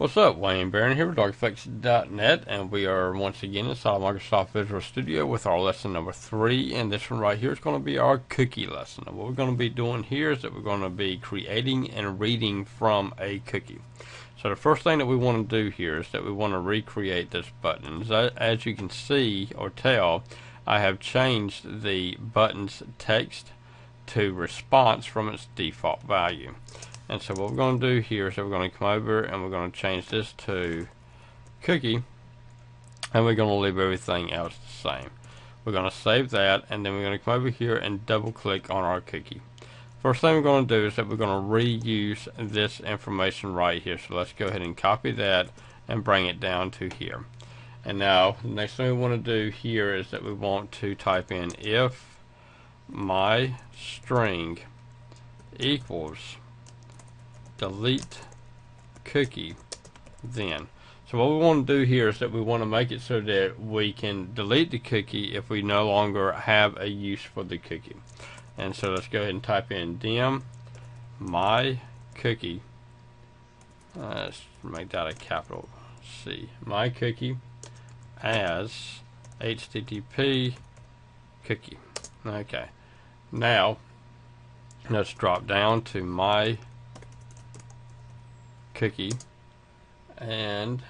What's up, Wayne Barron here with Audio-Technica, and we are once again inside Microsoft Visual Studio with our lesson number 3, and this one right here is going to be our cookie lesson. And what we're going to be doing here is that we're going to be creating and reading from a cookie. So the first thing that we want to do here is that we want to recreate this button. As you can see or tell, I have changed the button's text to response from its default value. And so what we're going to do here is that we're going to come over and we're going to change this to cookie, and we're going to leave everything else the same. We're going to save that, and then we're going to come over here and double click on our cookie. First thing we're going to do is that we're going to reuse this information right here. So let's go ahead and copy that and bring it down to here. And now the next thing we want to do here is that we want to type in if my string equals delete cookie, then. So what we want to do here is that we want to make it so that we can delete the cookie if we no longer have a use for the cookie. And so let's go ahead and type in dim my cookie. Let's make that a capital C. My cookie as HTTP cookie. Okay. Now let's drop down to my cookie and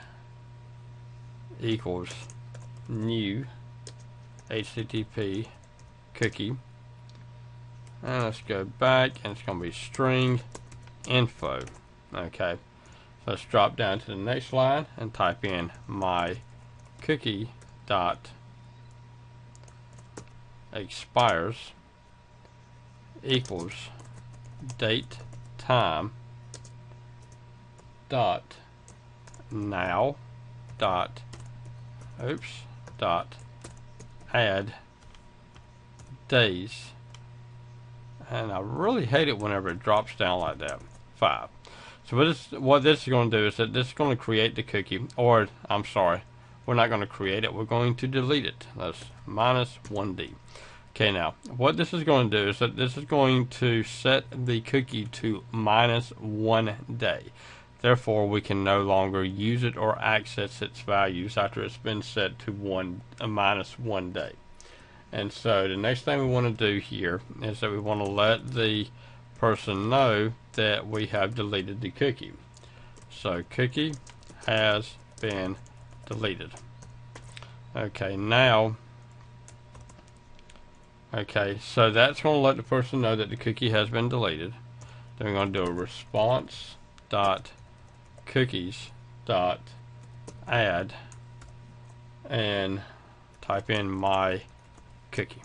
equals new HTTP cookie, and let's go back and it's going to be string info. Okay, so let's drop down to the next line and type in my cookie dot expires equals date time dot now dot add days, and I really hate it whenever it drops down like that, 5. So what this is going to do is that this is going to create the cookie, or I'm sorry, we're not going to create it, we're going to delete it. That's -1D. Okay, now what this is going to do is that this is going to set the cookie to -1 day. Therefore, we can no longer use it or access its values after it's been set to -1 day. And so the next thing we want to do here is that we want to let the person know that we have deleted the cookie. So cookie has been deleted. Okay, now so that's going to let the person know that the cookie has been deleted. Then we're going to do a response dot cookies dot add and type in my cookie.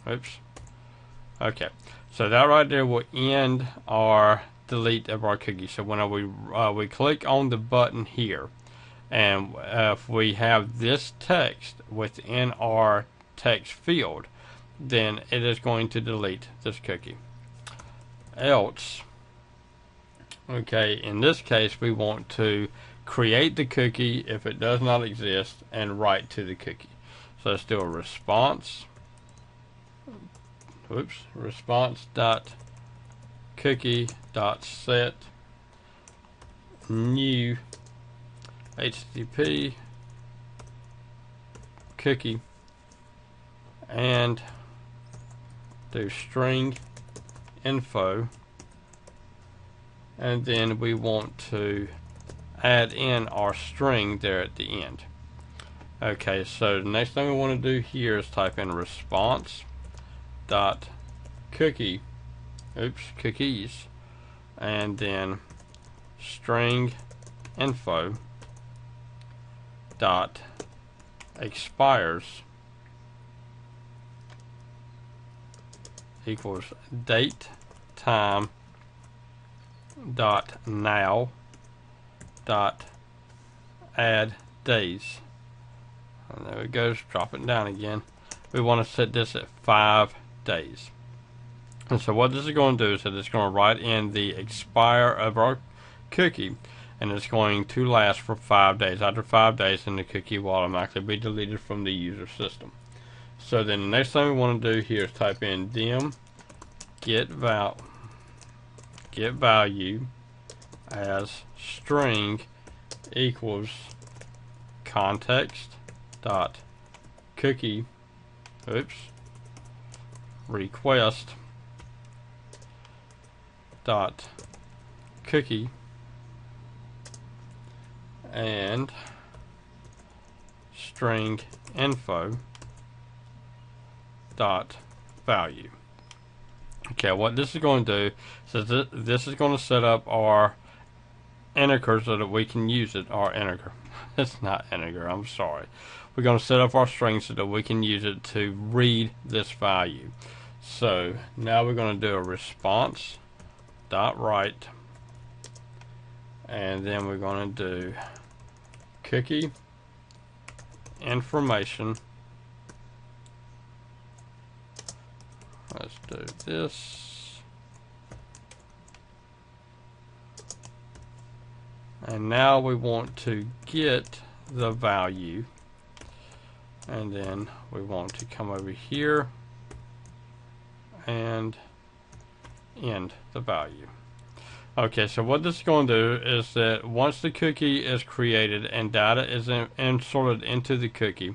Oops. Okay, so that right there will end our delete of our cookie. So when we click on the button here, and if we have this text within our text field, then it is going to delete this cookie. Else, okay, in this case we want to create the cookie if it does not exist and write to the cookie. So let's do a response dot cookie dot set new HTTP cookie and do string info, and then we want to add in our string there at the end. Okay, so the next thing we want to do here is type in response dot cookies, and then string info dot expires equals date time dot now dot add days. And there it goes, drop it down again. We want to set this at 5 days. And so what this is going to do is that it's going to write in the expire of our cookie, and it's going to last for 5 days. After 5 days, then the cookie will automatically be deleted from the user system. So then the next thing we want to do here is type in dim get value as string equals context dot cookie request dot cookie and string info dot value. Okay, what this is going to do is this is going to set up our integer so that we can use it. Our integer. It's not integer, I'm sorry. We're going to set up our string so that we can use it to read this value. So now we're going to do a response dot write, and then we're going to do cookie information. Let's do this. And now we want to get the value, and then we want to come over here and end the value. Okay, so what this is going to do is that once the cookie is created and data is inserted into the cookie,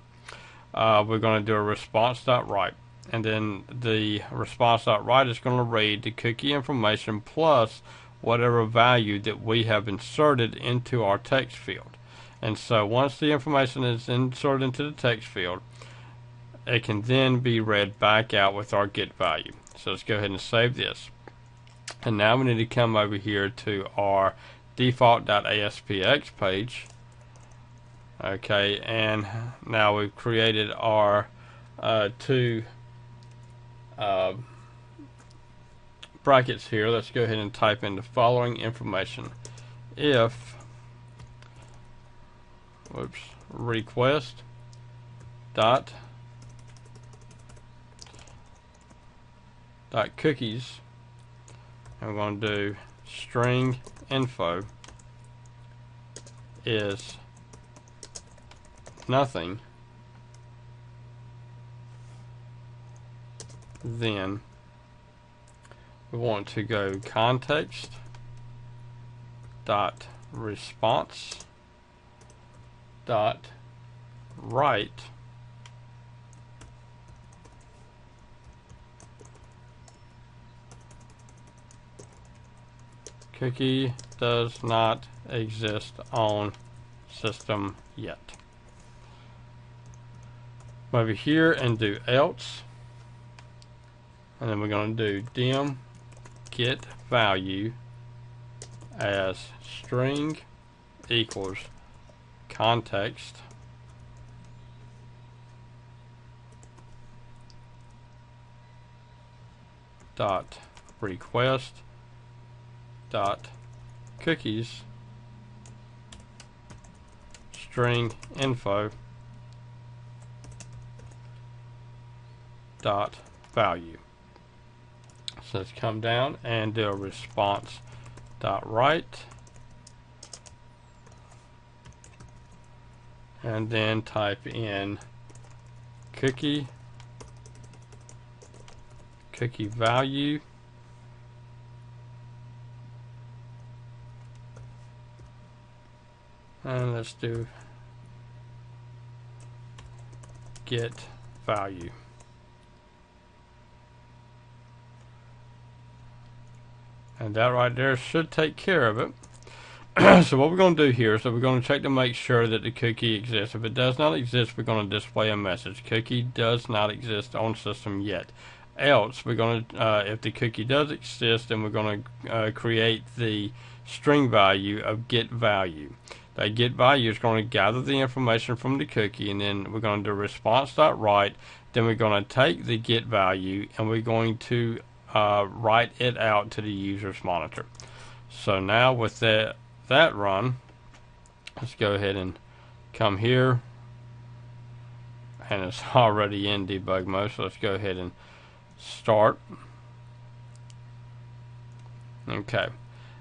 we're going to do a response.write, and then the response.write is going to read the cookie information plus whatever value that we have inserted into our text field. And so once the information is inserted into the text field, it can then be read back out with our get value. So let's go ahead and save this. And now we need to come over here to our default.aspx page. Okay, and now we've created our two brackets here. Let's go ahead and type in the following information. If request dot cookies, and we're going to do string info is nothing, then we want to go context dot response dot write cookie does not exist on system yet. Over here and do else, and then we're going to do dim get value as string equals context dot request dot cookies string info dot value. So let's come down and do a response dot write, and then type in cookie value and let's do get value. And that right there should take care of it. So what we're going to do here is that we're going to check to make sure that the cookie exists. If it does not exist, we're going to display a message. Cookie does not exist on system yet. Else, we're going to, if the cookie does exist, then we're going to create the string value of get value. That get value is going to gather the information from the cookie, and then we're going to do response.write. Then we're going to take the get value and we're going to write it out to the user's monitor. So now with that run, let's go ahead and come here, and it's already in debug mode, so let's go ahead and start. Okay,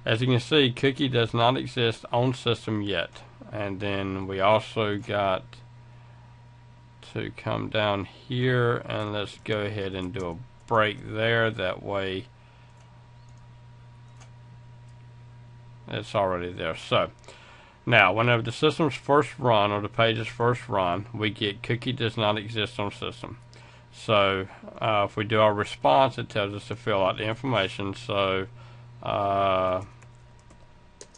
as you can see, cookie does not exist on system yet. And then we also got to come down here, and let's go ahead and do a break there. That way it's already there. So Now, whenever the system's first run or the page is first run, we get cookie does not exist on system. So if we do our response, it tells us to fill out the information. So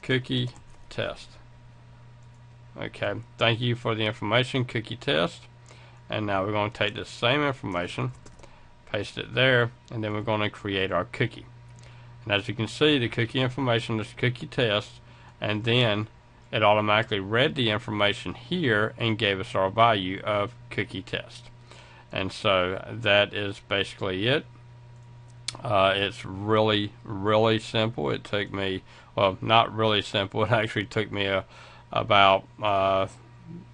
cookie test. Okay, thank you for the information, cookie test. And now we're going to take the same information, paste it there, and then we're going to create our cookie. And as you can see, the cookie information is cookie test, and then it automatically read the information here and gave us our value of cookie test. And so that is basically it. It's really, really simple. It took me, well, not really simple. It actually took me about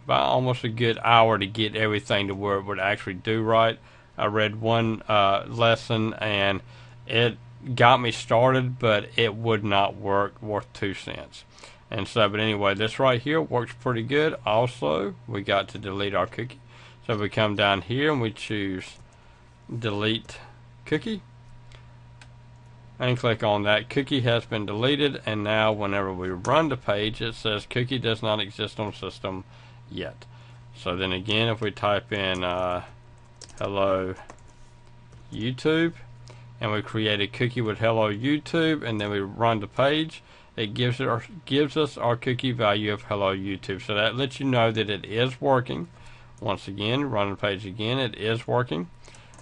almost a good hour to get everything to where it would actually do right. I read one lesson and it got me started, but it would not work worth 2 cents. And so, but anyway, this right here works pretty good. Also, we got to delete our cookie. So we come down here and we choose delete cookie and click on that. Cookie has been deleted, and now whenever we run the page, it says cookie does not exist on system yet. So then again, if we type in hello YouTube and we create a cookie with hello YouTube, and then we run the page, it gives us our cookie value of hello YouTube. So that lets you know that it is working. Once again, run the page again, it is working.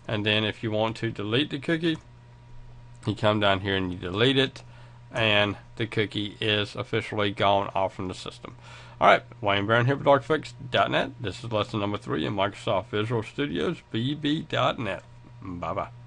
And then if you want to delete the cookie, you come down here and you delete it, and the cookie is officially gone off from the system. Alright, Wayne Barron here with Audio-Technica.net. This is lesson number 3 in Microsoft Visual Studio's VB.net. Bye bye.